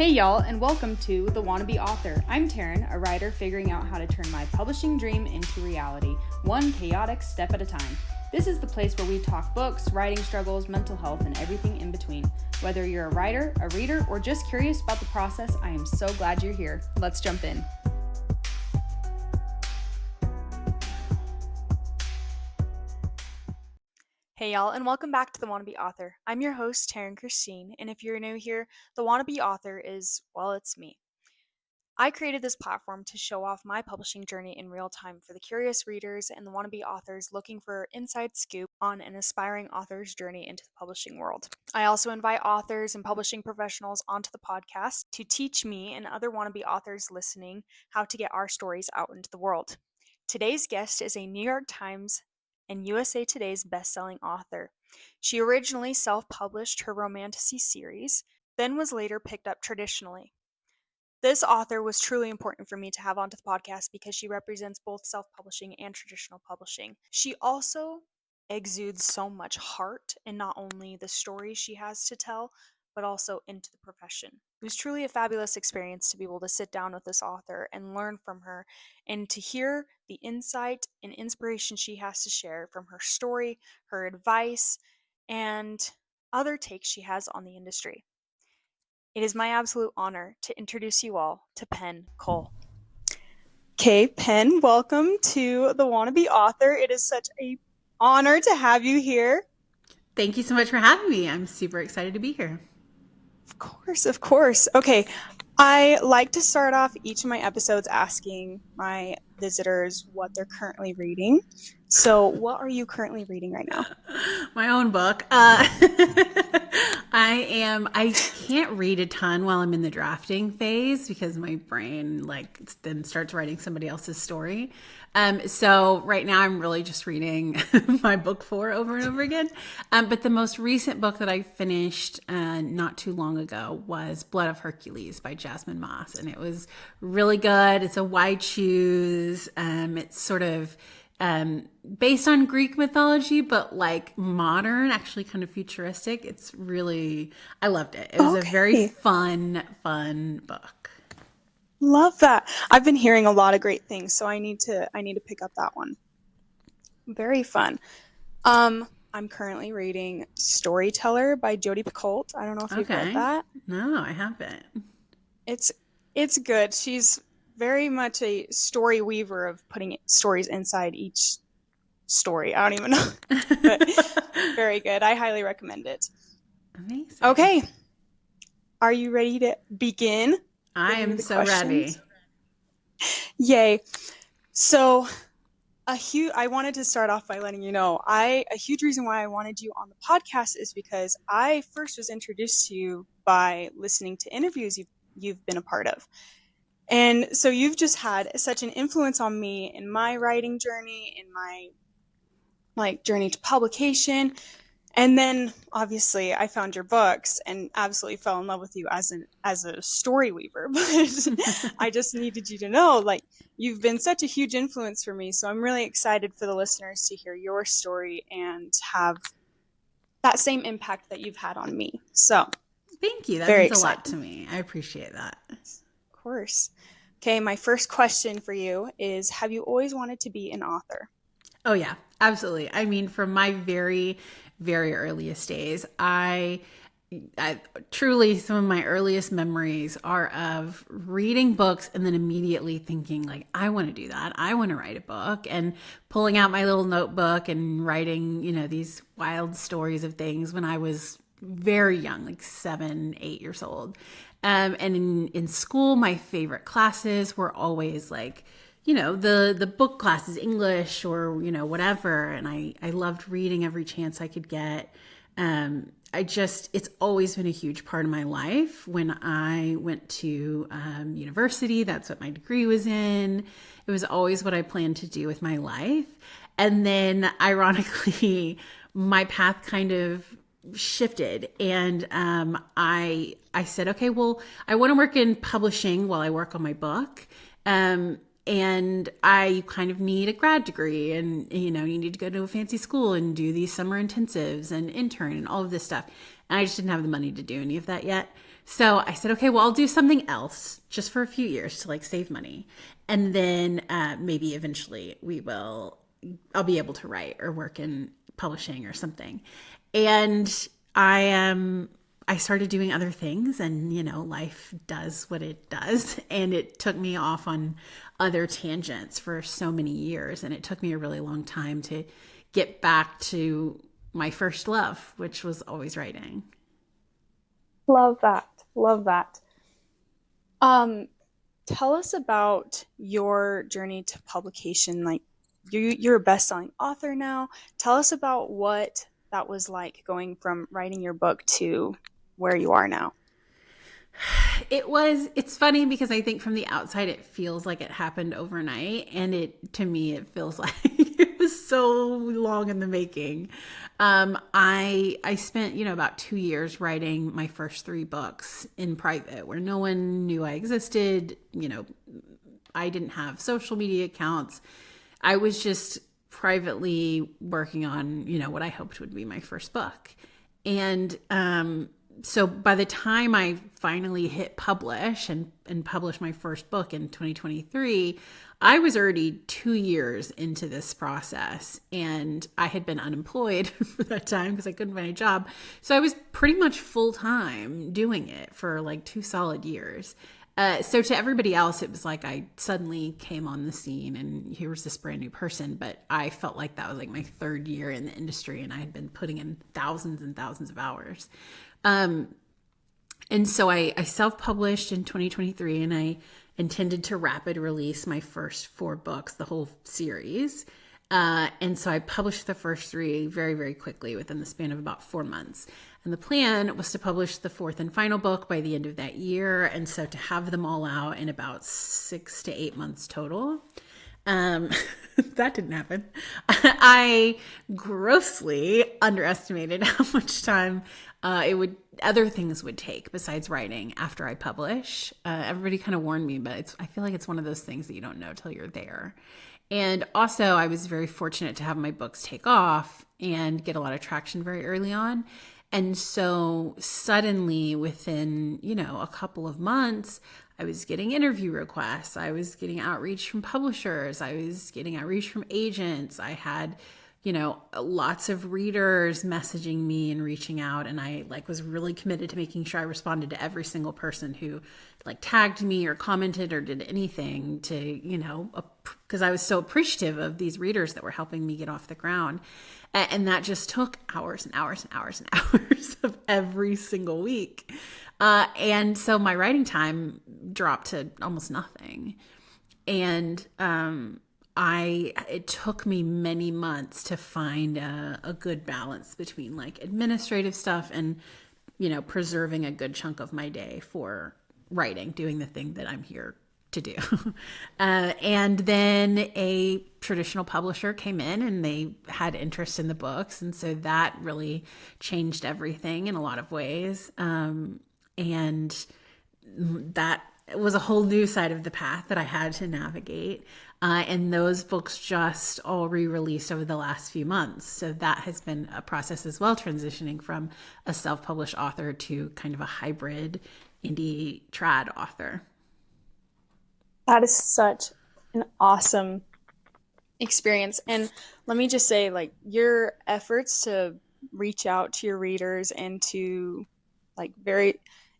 Hey y'all, and welcome to The Wannabe Author. I'm Taryn, a writer figuring out how to turn my publishing dream into reality, one chaotic step at a time. This is the place where we talk books, writing struggles, mental health, and everything in between. Whether you're a writer, a reader, or just curious about the process, I am so glad you're here. Let's jump in. Hey y'all, and welcome back to The Wannabe Author. I'm your host, Taryn Christine, and if you're new here, The Wannabe Author is, well, it's me. I created this platform to show off my publishing journey in real time for the curious readers and the wannabe authors looking for inside scoop on an aspiring author's journey into the publishing world. I also invite authors and publishing professionals onto the podcast to teach me and other wannabe authors listening how to get our stories out into the world. Today's guest is a New York Times and USA Today's bestselling author. She originally self-published her romantasy series, then was later picked up traditionally. This author was truly important for me to have onto the podcast because she represents both self-publishing and traditional publishing. She also exudes so much heart in not only the stories she has to tell, but also into the profession. It was truly a fabulous experience to be able to sit down with this author and learn from her and to hear the insight and inspiration she has to share from her story, her advice, and other takes she has on the industry. It is my absolute honor to introduce you all to Penn Cole. Okay, Penn, welcome to The Wannabe Author. It is such an honor to have you here. Thank you so much for having me. I'm super excited to be here. Of course. Okay, I like to start off each of my episodes asking my visitors what they're currently reading. So what are you currently reading right now? My own book. I can't read a ton while I'm in the drafting phase because my brain then starts writing somebody else's story. So right now I'm really just reading my book 4 over and over again. But the most recent book that I finished not too long ago was Blood of Hercules by Jasmine, and it was really good. It's a wide choose. It's sort of based on Greek mythology, but like modern, actually kind of futuristic. It's really, I loved it. It was a very fun book. Love that. I've been hearing a lot of great things, so I need to pick up that one. Very fun. I'm currently reading Storyteller by Jodi Picoult. I don't know if you've read that. No, I haven't. It's good. She's very much a story weaver of putting stories inside each story. I don't even know. But very good. I highly recommend it. Amazing. Okay. Are you ready to begin? I am so ready. Yay. So I wanted to start off by letting you know, a huge reason why I wanted you on the podcast is because I first was introduced to you by listening to interviews you've been a part of. And so you've just had such an influence on me in my writing journey, in my journey to publication. And then obviously I found your books and absolutely fell in love with you as a story weaver. But I just needed you to know, you've been such a huge influence for me. So I'm really excited for the listeners to hear your story and have that same impact that you've had on me. So thank you. That means a lot to me. I appreciate that. Of course. Okay, my first question for you is, have you always wanted to be an author? Oh yeah, absolutely. I mean, from my very, very earliest days, I truly, some of my earliest memories are of reading books and then immediately thinking I want to do that. I want to write a book, and pulling out my little notebook and writing, these wild stories of things when I was very young, 7, 8 years old. And in school, my favorite classes were always the book classes, English or, whatever. And I loved reading every chance I could get. It's always been a huge part of my life. When I went to university, that's what my degree was in. It was always what I planned to do with my life. And then ironically, my path kind of shifted, and I said, okay, well, I want to work in publishing while I work on my book, and I kind of need a grad degree, and you need to go to a fancy school and do these summer intensives and intern and all of this stuff, and I just didn't have the money to do any of that yet. So I said, okay, well, I'll do something else just for a few years to like save money. And then maybe eventually I'll be able to write or work in publishing or something. And I started doing other things, and life does what it does. And it took me off on other tangents for so many years. And it took me a really long time to get back to my first love, which was always writing. Love that. Love that. Um, Tell us about your journey to publication. Like you're a best-selling author now. Tell us about what that was like going from writing your book to where you are now. It's funny because I think from the outside it feels like it happened overnight, and to me it feels like it was so long in the making. I spent about 2 years writing my first three books in private, where no one knew I existed. I didn't have social media accounts. I was just privately working on what I hoped would be my first book. And so by the time I finally hit publish and published my first book in 2023, I was already 2 years into this process, and I had been unemployed for that time because I couldn't find a job. So I was pretty much full time doing it for like 2 solid years. So to everybody else, it was like I suddenly came on the scene and here was this brand new person. But I felt like that was like my third year in the industry, and I had been putting in thousands and thousands of hours. And so I self-published in 2023, and I intended to rapid release my first four books, the whole series. And so I published the first three very, very quickly within the span of about 4 months. And the plan was to publish the fourth and final book by the end of that year. And so to have them all out in about 6 to 8 months total. Um, that didn't happen. I grossly underestimated how much time other things would take besides writing after I publish. Everybody kind of warned me, but I feel like it's one of those things that you don't know till you're there. And also, I was very fortunate to have my books take off and get a lot of traction very early on. And so suddenly within, a couple of months, I was getting interview requests. I was getting outreach from publishers. I was getting outreach from agents. I had, lots of readers messaging me and reaching out. And I was really committed to making sure I responded to every single person who tagged me or commented or did anything to, because I was so appreciative of these readers that were helping me get off the ground. And that just took hours and hours and hours and hours of every single week. And so my writing time dropped to almost nothing. And it took me many months to find a good balance between administrative stuff and, preserving a good chunk of my day for writing, doing the thing that I'm here to do. And then a traditional publisher came in and they had interest in the books. And so that really changed everything in a lot of ways. And that was a whole new side of the path that I had to navigate. And those books just all re-released over the last few months. So that has been a process as well, transitioning from a self-published author to kind of a hybrid indie trad author. That is such an awesome experience. And let me just say, your efforts to reach out to your readers and to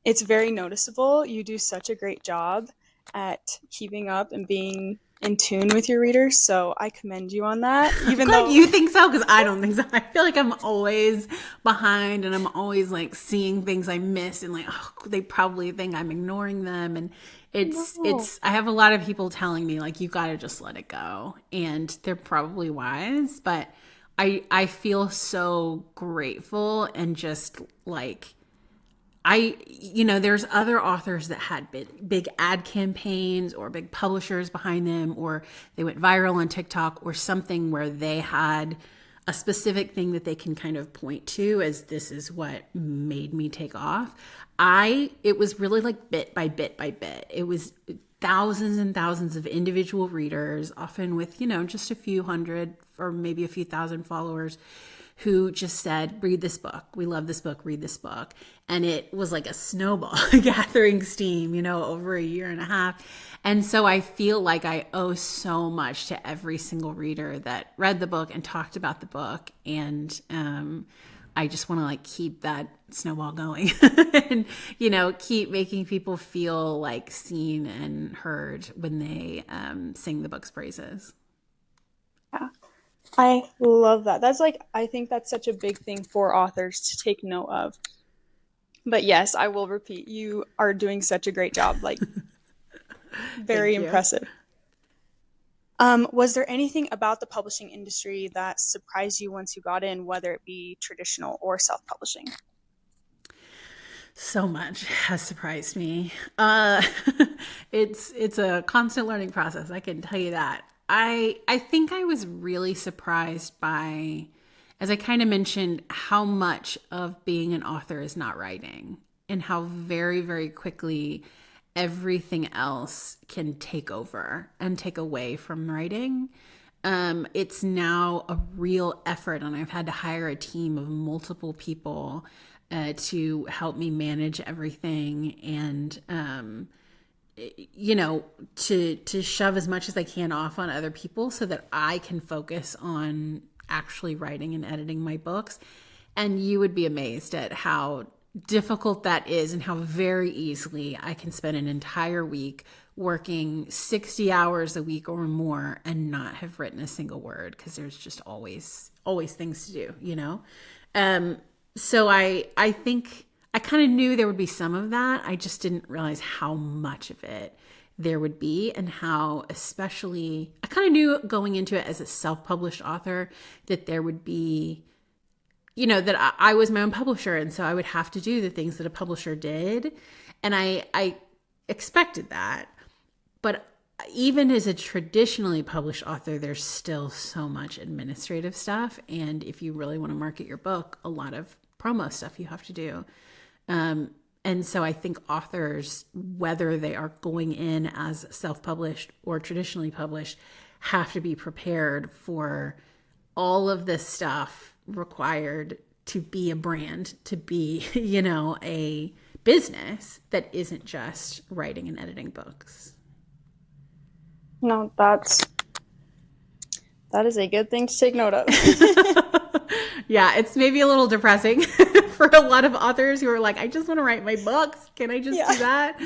it's very noticeable. You do such a great job at keeping up and being in tune with your readers. So I commend you on that. Even Glad though you think so, because I don't think so. I feel like I'm always behind, and I'm always seeing things I miss, and they probably think I'm ignoring them. And I have a lot of people telling me you got to just let it go, and they're probably wise, but I feel so grateful and just there's other authors that had big ad campaigns or big publishers behind them, or they went viral on TikTok or something where they had a specific thing that they can kind of point to as this is what made me take off. It was really bit by bit by bit. It was thousands and thousands of individual readers, often with, just a few hundred or maybe a few thousand followers, who just said, read this book. We love this book. Read this book. And it was like a snowball gathering steam, over a year and a half. And so I feel like I owe so much to every single reader that read the book and talked about the book. And I just want to keep that snowball going and, keep making people feel seen and heard when they sing the book's praises. Yeah. I love that. I think that's such a big thing for authors to take note of. But yes, I will repeat, you are doing such a great job. Very impressive. Was there anything about the publishing industry that surprised you once you got in, whether it be traditional or self-publishing? So much has surprised me. It's a constant learning process, I can tell you that. I think I was really surprised by, as I kind of mentioned, how much of being an author is not writing, and how very, very quickly everything else can take over and take away from writing. It's now a real effort, and I've had to hire a team of multiple people to help me manage everything, and to shove as much as I can off on other people so that I can focus on actually writing and editing my books. And you would be amazed at how difficult that is, and how very easily I can spend an entire week working 60 hours a week or more and not have written a single word, because there's just always things to do. So I think I kind of knew there would be some of that. I just didn't realize how much of it there would be, and how, especially, I kind of knew going into it as a self-published author that there would be, that I was my own publisher. And so I would have to do the things that a publisher did. And I expected that. But even as a traditionally published author, there's still so much administrative stuff. And if you really want to market your book, a lot of promo stuff you have to do. And so I think authors, whether they are going in as self-published or traditionally published, have to be prepared for all of this stuff required to be a brand, to be, a business that isn't just writing and editing books. No, that is a good thing to take note of. Yeah, it's maybe a little depressing for a lot of authors who are like, I just want to write my books. Can I just do that?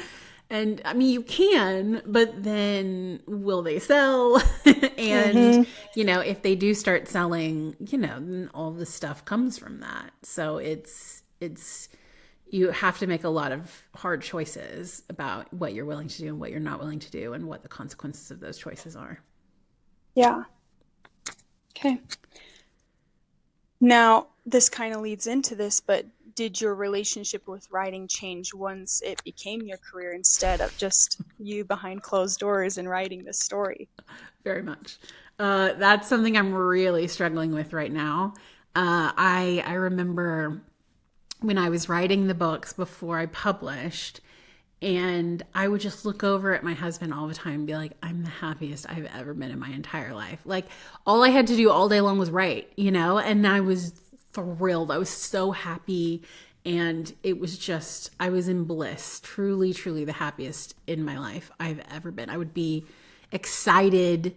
And I mean, you can, but then will they sell? And, if they do start selling, then all the stuff comes from that. So it's, you have to make a lot of hard choices about what you're willing to do and what you're not willing to do, and what the consequences of those choices are. Yeah. Okay. Now, this kind of leads into this, but did your relationship with writing change once it became your career, instead of just you behind closed doors and writing this story? Very much. That's something I'm really struggling with right now. I remember when I was writing the books before I published, and I would just look over at my husband all the time and be like, I'm the happiest I've ever been in my entire life. Like, all I had to do all day long was write, and I was thrilled. I was so happy. And it was just, I was in bliss, truly, truly the happiest in my life I've ever been. I would be excited.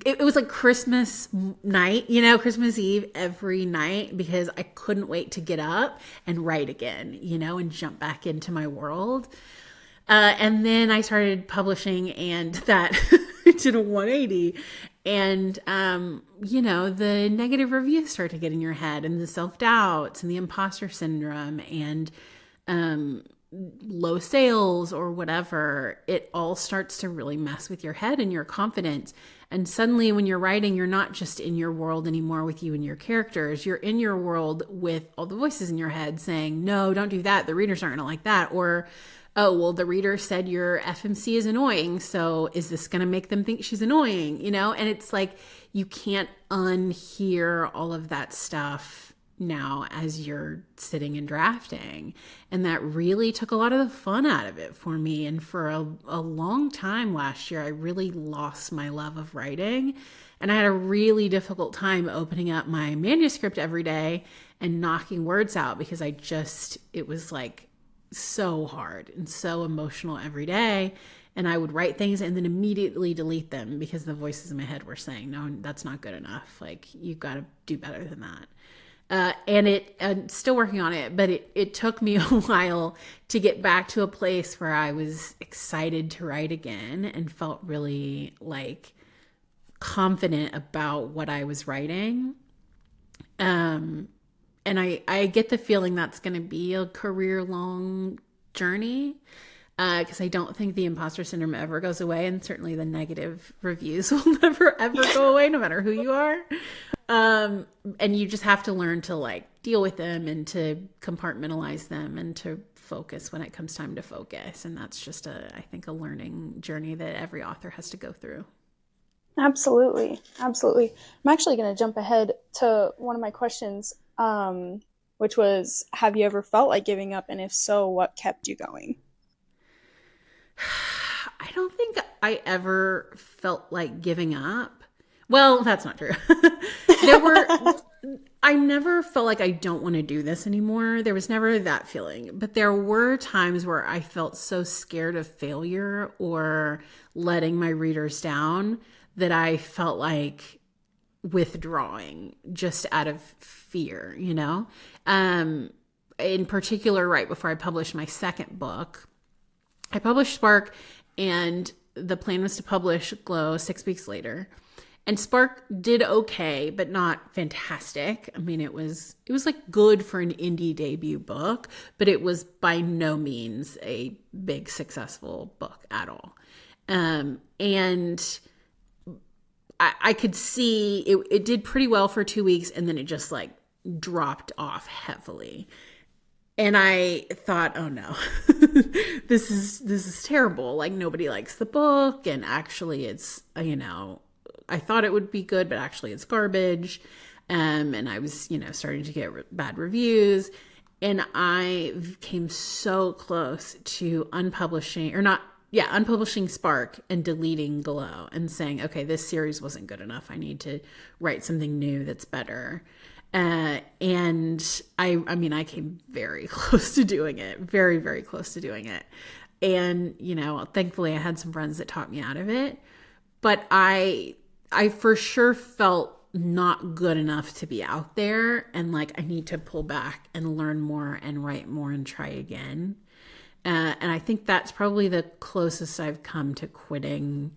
It was like Christmas night, Christmas Eve every night, because I couldn't wait to get up and write again, and jump back into my world. And then I started publishing, and that did a 180. And, the negative reviews start to get in your head, and the self-doubts and the imposter syndrome, and low sales or whatever. It all starts to really mess with your head and your confidence. And suddenly when you're writing, you're not just in your world anymore with you and your characters. You're in your world with all the voices in your head saying, no, don't do that. The readers aren't going to like that. Or, oh, well, the reader said your FMC is annoying, so is this going to make them think she's annoying? And it's like, you can't unhear all of that stuff now as you're sitting and drafting. And that really took a lot of the fun out of it for me. And for a long time last year, I really lost my love of writing. And I had a really difficult time opening up my manuscript every day and knocking words out because it was like so hard and so emotional every day. And I would write things and then immediately delete them because the voices in my head were saying, no, that's not good enough. Like, you've got to do better than that. I'm still working on it, but it took me a while to get back to a place where I was excited to write again and felt really like confident about what I was writing. And I get the feeling that's going to be a career long journey, because I don't think the imposter syndrome ever goes away, and certainly the negative reviews will never ever go away, no matter who you are. And you just have to learn to like deal with them and to compartmentalize them and to focus when it comes time to focus. And that's just I think a learning journey that every author has to go through. Absolutely. Absolutely. I'm actually going to jump ahead to one of my questions, which was, have you ever felt like giving up? And if so, what kept you going? I don't think I ever felt like giving up. Well, that's not true. there were I never felt like I don't want to do this anymore. There was never that feeling. But there were times where I felt so scared of failure or letting my readers down that I felt like withdrawing just out of fear, you know? In particular, right before I published my second book, I published Spark, and the plan was to publish Glow 6 weeks later. And Spark did okay, but not fantastic. I mean, it was like good for an indie debut book, but it was by no means a big successful book at all. And I could see it did pretty well for 2 weeks, and then it just like dropped off heavily. And I thought, oh no, this is terrible. Like, nobody likes the book, and actually it's, I thought it would be good, but actually it's garbage. And I was, starting to get bad reviews. And I came so close to unpublishing Spark and deleting Glow and saying, okay, this series wasn't good enough. I need to write something new that's better. And I came very close to doing it, very, very close to doing it. And, thankfully I had some friends that talked me out of it, but I for sure felt not good enough to be out there, and like, I need to pull back and learn more and write more and try again. And I think that's probably the closest I've come to quitting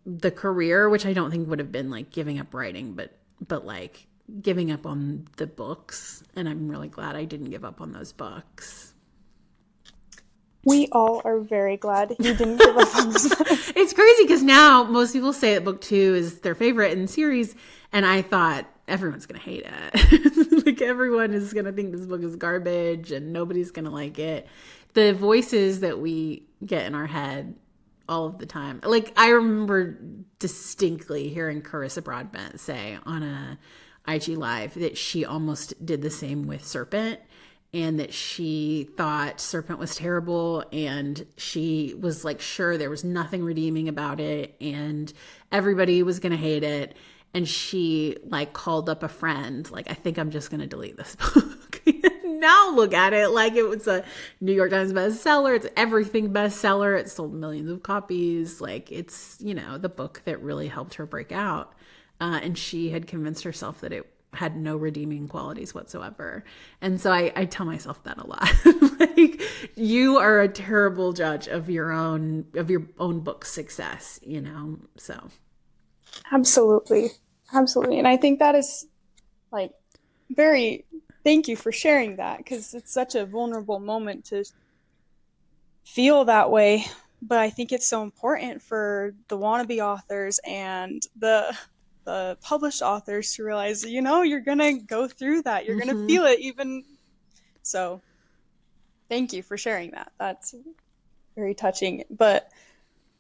the career, which I don't think would have been like giving up writing, but like giving up on the books. And I'm really glad I didn't give up on those books. We all are very glad you didn't give up on those books. It's crazy because now most people say that book 2 is their favorite in the series. And I thought everyone's going to hate it. Like, everyone is going to think this book is garbage and nobody's going to like it. The voices that we get in our head all of the time. Like, I remember distinctly hearing Carissa Broadbent say on a IG Live that she almost did the same with Serpent, and that she thought Serpent was terrible, and she was like sure there was nothing redeeming about it and everybody was going to hate it. And she like called up a friend, like, I think I'm just going to delete this book. Now look at it, like it was a New York Times bestseller. It's everything bestseller. It sold millions of copies. Like, it's, the book that really helped her break out. And she had convinced herself that it had no redeeming qualities whatsoever. And so I tell myself that a lot. Like, you are a terrible judge of your own book's success, so. Absolutely. Absolutely. And I think that is like thank you for sharing that, because it's such a vulnerable moment to feel that way. But I think it's so important for the wannabe authors and the published authors to realize, you're going to go through that. You're going to feel it even. So thank you for sharing that. That's very touching. But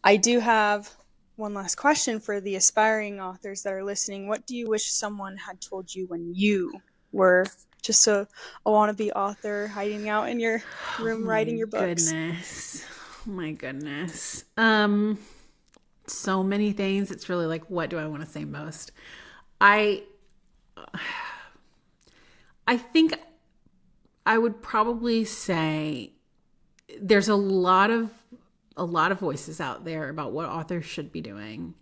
I do have one last question for the aspiring authors that are listening. What do you wish someone had told you when you were just a wannabe author hiding out in your room writing your books? Oh my goodness. so many things. It's really like, what do I want to say most? I think I would probably say there's a lot of voices out there about what authors should be doing,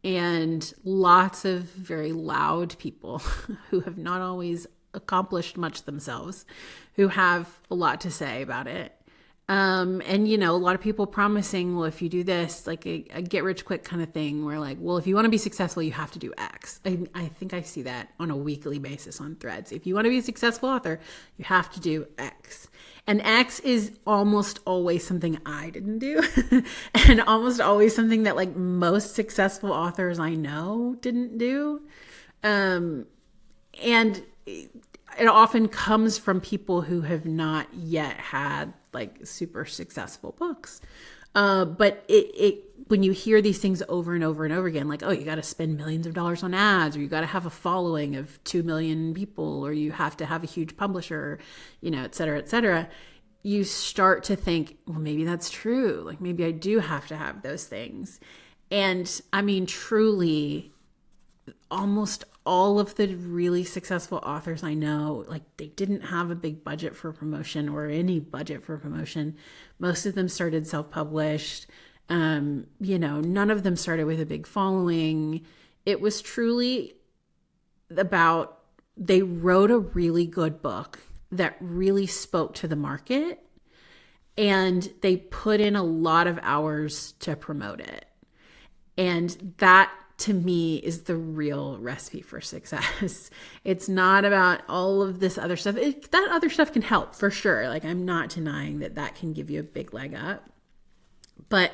and lots of very loud people who have not always accomplished much themselves, who have a lot to say about it. And a lot of people promising, well, if you do this, like a get rich quick kind of thing, where like, well, if you want to be successful, you have to do X. I think I see that on a weekly basis on Threads. If you want to be a successful author, you have to do X. And X is almost always something I didn't do, and almost always something that like most successful authors I know didn't do. And it often comes from people who have not yet had like super successful books. But when you hear these things over and over and over again, like, oh, you got to spend millions of dollars on ads, or you got to have a following of 2 million people, or you have to have a huge publisher, et cetera, you start to think, well, maybe that's true. Like maybe I do have to have those things. And I mean, truly, almost all of the really successful authors I know, like they didn't have a big budget for promotion or any budget for promotion. Most of them started self-published. None of them started with a big following. It was truly about, they wrote a really good book that really spoke to the market, and they put in a lot of hours to promote it. And that, to me, is the real recipe for success. It's not about all of this other stuff. That other stuff can help for sure. Like, I'm not denying that can give you a big leg up. But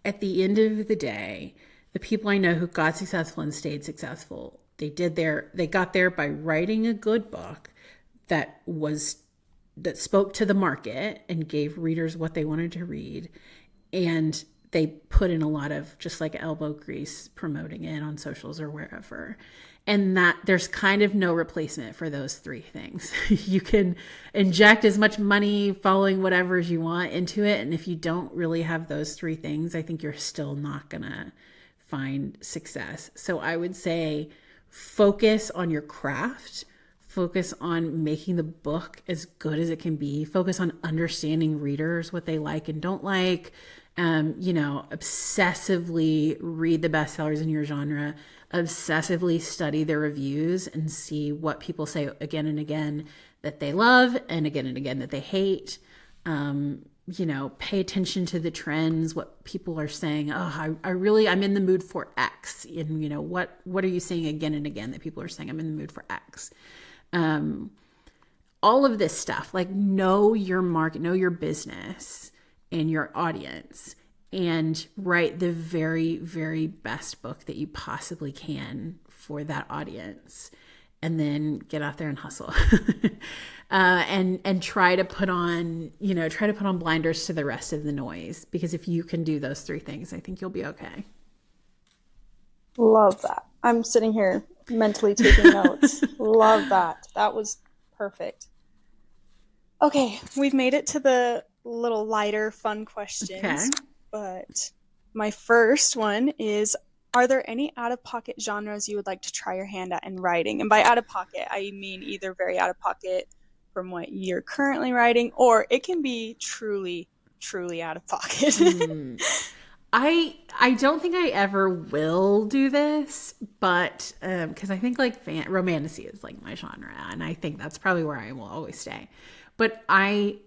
at the end of the day, the people I know who got successful and stayed successful, they got there by writing a good book that spoke to the market and gave readers what they wanted to read. And they put in a lot of just like elbow grease promoting it on socials or wherever. And that there's kind of no replacement for those three things. You can inject as much money, following whatever you want into it. And if you don't really have those three things, I think you're still not going to find success. So I would say focus on your craft, focus on making the book as good as it can be, focus on understanding readers, what they like and don't like. Obsessively read the bestsellers in your genre, obsessively study the reviews and see what people say again and again that they love and again that they hate. Pay attention to the trends, what people are saying. Oh, I'm in the mood for X. And what are you saying again and again that people are saying I'm in the mood for X? All of this stuff, like know your market, know your business and your audience, and write the very, very best book that you possibly can for that audience. And then get out there and hustle. and try to put on blinders to the rest of the noise, because if you can do those three things, I think you'll be okay. Love that. I'm sitting here mentally taking notes. Love that. That was perfect. Okay, we've made it to the little lighter, fun questions. Okay. But my first one is, are there any out-of-pocket genres you would like to try your hand at in writing? And by out-of-pocket, I mean either very out-of-pocket from what you're currently writing, or it can be truly, truly out-of-pocket. I don't think I ever will do this, but because I think like romantasy is like my genre, and I think that's probably where I will always stay. But I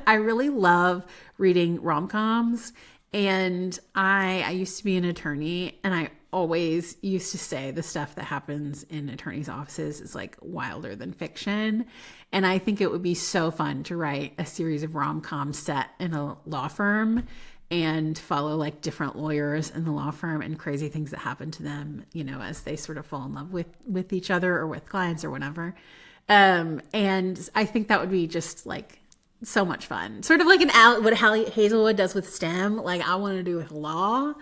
really love reading rom-coms, and I used to be an attorney, and I always used to say the stuff that happens in attorneys' offices is like wilder than fiction. And I think it would be so fun to write a series of rom-coms set in a law firm and follow like different lawyers in the law firm and crazy things that happen to them, as they sort of fall in love with each other or with clients or whatever. And I think that would be just like so much fun. Sort of like what Hazelwood does with STEM. Like I want to do with law,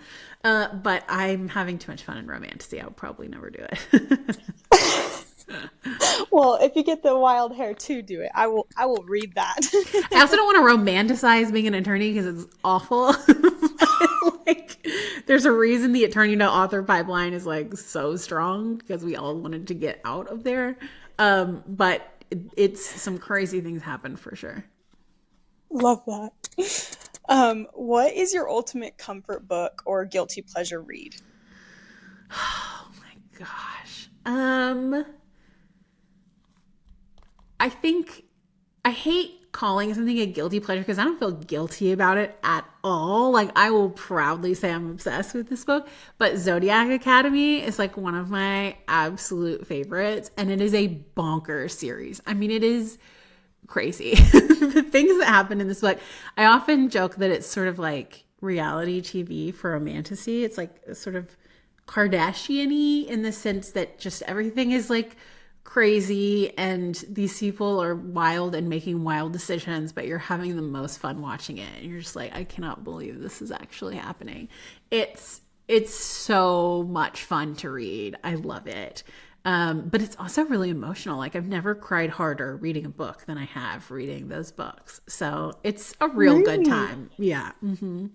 but I'm having too much fun in romantasy. I'll probably never do it. Well, if you get the wild hair too, do it. I will read that. I also don't want to romanticize being an attorney because it's awful. Like There's a reason the attorney to author pipeline is like so strong because we all wanted to get out of there. But it's some crazy things happen for sure. Love that. What is your ultimate comfort book or guilty pleasure read? Oh my gosh. I think I hate calling something a guilty pleasure because I don't feel guilty about it at all. Like I will proudly say I'm obsessed with this book, but Zodiac Academy is like one of my absolute favorites and it is a bonkers series. I mean, it is crazy. The things that happen in this book, I often joke that it's sort of like reality TV for romantasy. It's like sort of Kardashian-y in the sense that just everything is like crazy and these people are wild and making wild decisions, but you're having the most fun watching it. And you're just like, I cannot believe this is actually happening. It's so much fun to read. I love it. But it's also really emotional. Like I've never cried harder reading a book than I have reading those books. So it's a real good Really? time. Yeah. Mm-hmm.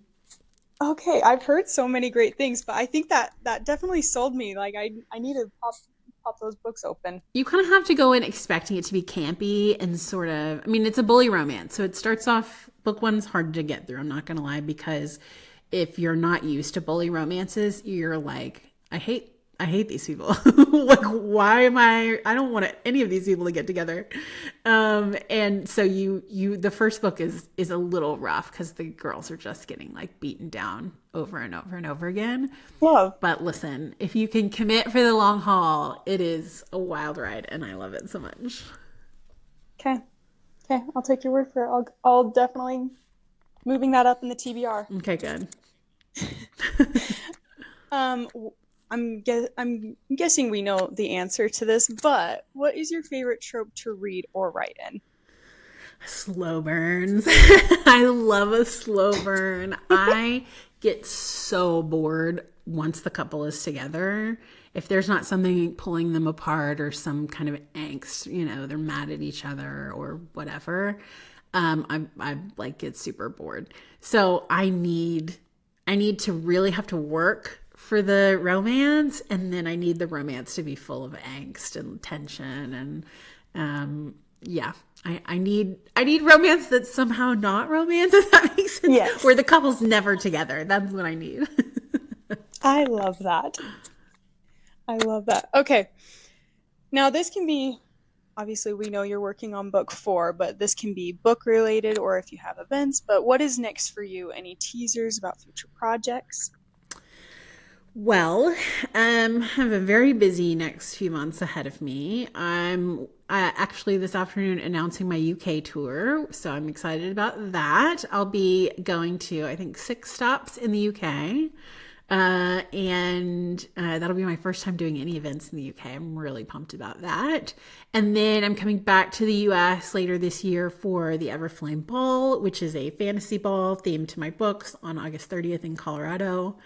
Okay, I've heard so many great things, but I think that definitely sold me. Like I need to pop those books open. You kind of have to go in expecting it to be campy and sort of, I mean, it's a bully romance. So it starts off, book one's hard to get through. I'm not going to lie, because if you're not used to bully romances, you're like, I hate these people. Like, why am I don't want any of these people to get together. And so the first book is a little rough because the girls are just getting like beaten down over and over and over again. Love. But listen, if you can commit for the long haul, it is a wild ride and I love it so much. Okay. Okay, I'll take your word for it. I'll definitely moving that up in the TBR. Okay, good. Um, I'm guessing we know the answer to this, but what is your favorite trope to read or write in? Slow burns. I love a slow burn. I get so bored once the couple is together. If there's not something pulling them apart or some kind of angst, they're mad at each other or whatever, I like get super bored. So I need to really have to work for the romance, and then I need the romance to be full of angst and tension and yeah. I need romance that's somehow not romance, if that makes sense. Yes. Where the couple's never together. That's what I need. I love that. I love that. Okay. Now this can be obviously we know you're working on book 4, but this can be book related or if you have events, but what is next for you? Any teasers about future projects? Well, I have a very busy next few months ahead of me. I'm actually this afternoon announcing my UK tour, so I'm excited about that. I'll be going to, I think, 6 stops in the UK. And that'll be my first time doing any events in the UK. I'm really pumped about that. And then I'm coming back to the US later this year for the Everflame Ball, which is a fantasy ball themed to my books on August 30th in Colorado.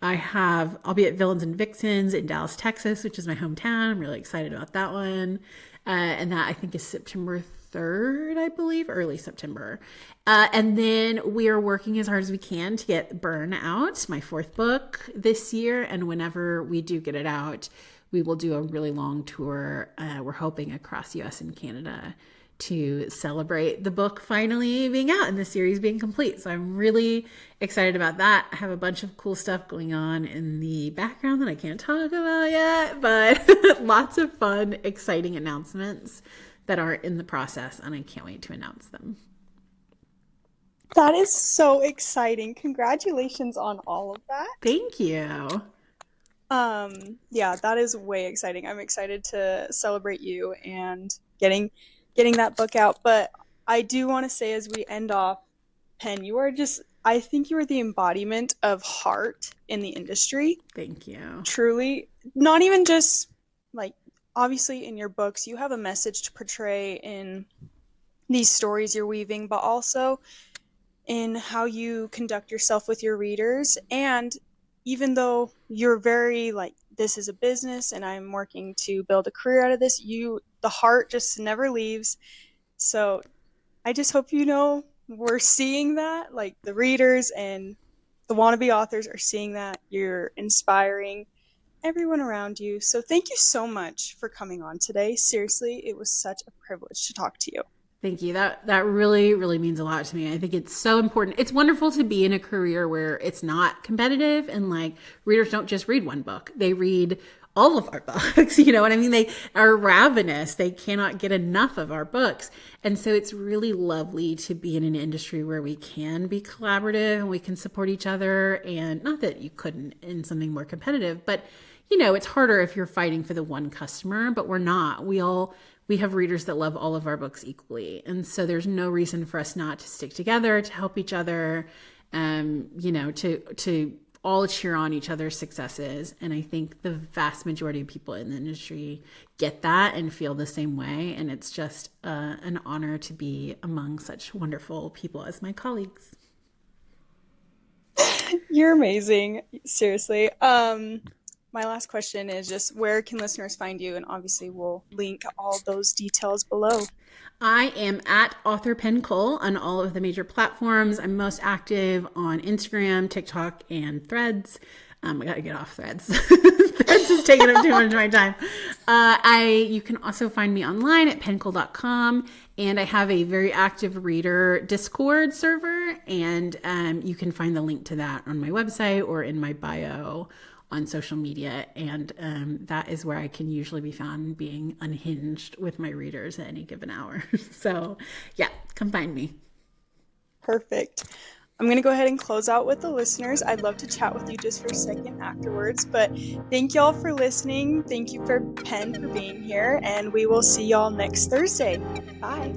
I'll be at Villains and Vixens in Dallas, Texas, which is my hometown. I'm really excited about that one. And that I think is September 3rd, I believe, early September. And then we are working as hard as we can to get Burn out, my 4th book this year. And whenever we do get it out, we will do a really long tour. We're hoping across US and Canada to celebrate the book finally being out and the series being complete. So I'm really excited about that. I have a bunch of cool stuff going on in the background that I can't talk about yet, but lots of fun, exciting announcements that are in the process, and I can't wait to announce them. That is so exciting. Congratulations on all of that. Thank you. Yeah, that is way exciting. I'm excited to celebrate you and getting that book out. But I do want to say as we end off, Penn, I think you are the embodiment of heart in the industry. Thank you. Truly, not even just like obviously in your books, you have a message to portray in these stories you're weaving, but also in how you conduct yourself with your readers. And even though you're very like, this is a business and I'm working to build a career out of this, the heart just never leaves. So I just hope we're seeing that, like the readers and the wannabe authors are seeing that. You're inspiring everyone around you. So thank you so much for coming on today. Seriously, it was such a privilege to talk to you. Thank you. That really, really means a lot to me. I think it's so important. It's wonderful to be in a career where it's not competitive and like readers don't just read one book. They read all of our books. You know what I mean? They are ravenous. They cannot get enough of our books. And so it's really lovely to be in an industry where we can be collaborative and we can support each other. And not that you couldn't in something more competitive, but you know, it's harder if you're fighting for the one customer, but we're not. We have readers that love all of our books equally. And so there's no reason for us not to stick together, to help each other, you know, to all cheer on each other's successes. And I think the vast majority of people in the industry get that and feel the same way. And it's just an honor to be among such wonderful people as my colleagues. You're amazing. Seriously. My last question is just where can listeners find you? And obviously we'll link all those details below. I am at author Penn Cole on all of the major platforms. I'm most active on Instagram, TikTok, and Threads. I gotta get off Threads. Threads is taking up too much of my time. You can also find me online at pencole.com, and I have a very active reader Discord server, and you can find the link to that on my website or in my bio on social media, and that is where I can usually be found being unhinged with my readers at any given hour. So yeah, come find me. Perfect. I'm going to go ahead and close out with the listeners. I'd love to chat with you just for a second afterwards, but thank y'all for listening. Thank you for Penn for being here, and we will see y'all next Thursday. Bye.